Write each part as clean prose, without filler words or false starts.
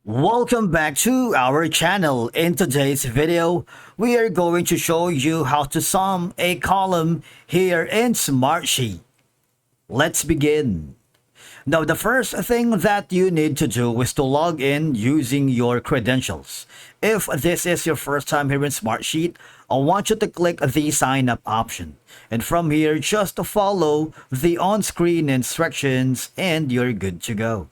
Welcome back to our channel. In today's video, we are going to show you how to sum a column here in Smartsheet. Let's begin. Now, the first thing that you need to do is to log in using your credentials. If this is your first time here in Smartsheet, I want you to click the sign up option. And from here, just follow the on-screen instructions and you're good to go.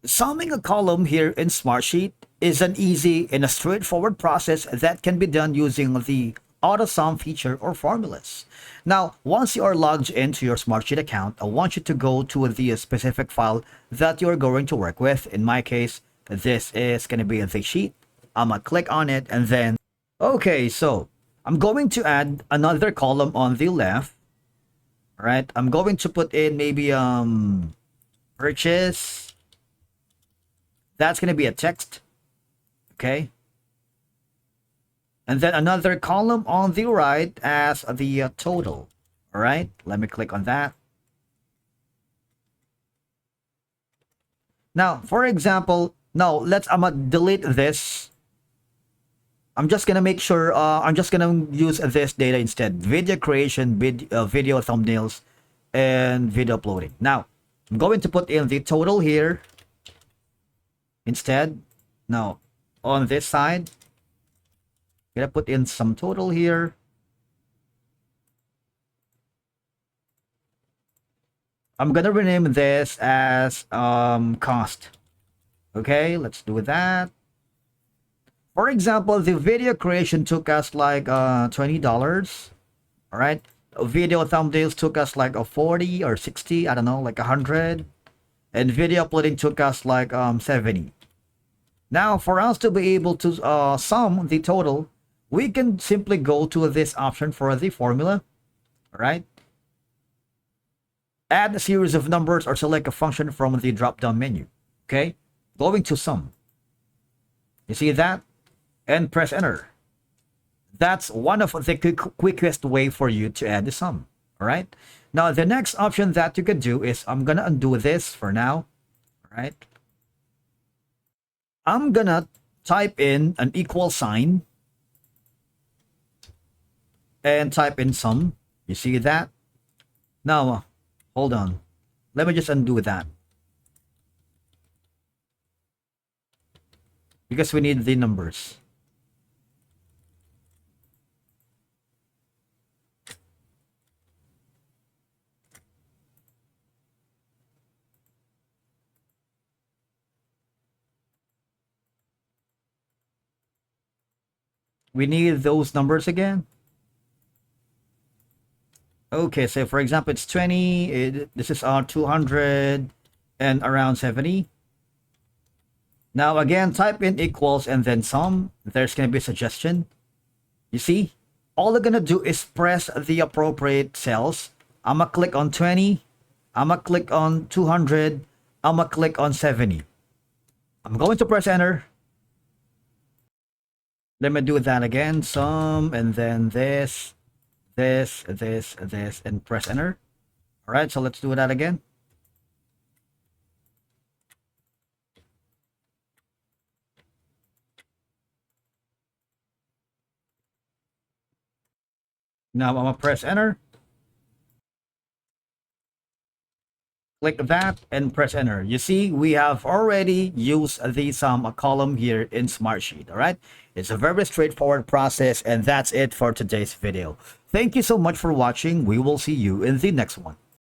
Summing a column here in Smartsheet is an easy and a straightforward process that can be done using the auto sum feature or formulas. Now, once you are logged into your Smartsheet account, I want you to go to the specific file that you're going to work with. In my case, this is going to be the sheet. I'm going to click on it and then, okay, so I'm going to add another column on the left. All right, I'm going to put in maybe purchase. That's going to be a text, okay? And then another column on the right as the total, all right? Let me click on that. Now, for example, no, I'm going to delete this. I'm just going to make sure, I'm just going to use this data instead. Video creation, video thumbnails, and video uploading. Now, I'm going to put in the total here. Instead, now on this side, I'm gonna put in some total here. I'm gonna rename this as cost. Okay, let's do that. For example, the video creation took us like $20. All right, video thumbnails took us like a 40 or 60, I don't know, like 100, and video uploading took us like 70. Now, for us to be able to sum the total, we can simply go to this option for the formula, all right? Add a series of numbers or select a function from the drop-down menu, okay? Going to sum. You see that? And press enter. That's one of the quickest way for you to add the sum, all right? Now, the next option that you can do is, I'm gonna undo this for now, all right? I'm gonna type in an equal sign and type in sum. You see that? Now, hold on. Let me just undo that. Because we need the numbers. We need those numbers again. Okay, so for example, it's 20. This is 200 and around 70. Now again, type in equals and then sum. There's going to be a suggestion. You see, all I'm going to do is press the appropriate cells. I'm going to click on 20. I'm going to click on 200. I'm going to click on 70. I'm going to press enter. Let me do that again. Sum and then this, and press enter. All right, so let's do that again. Now I'm gonna press enter. Click that and press enter. You see, we have already used the sum column here in Smartsheet. All right, it's a very straightforward process, and that's it for today's video. Thank you so much for watching. We will see you in the next one.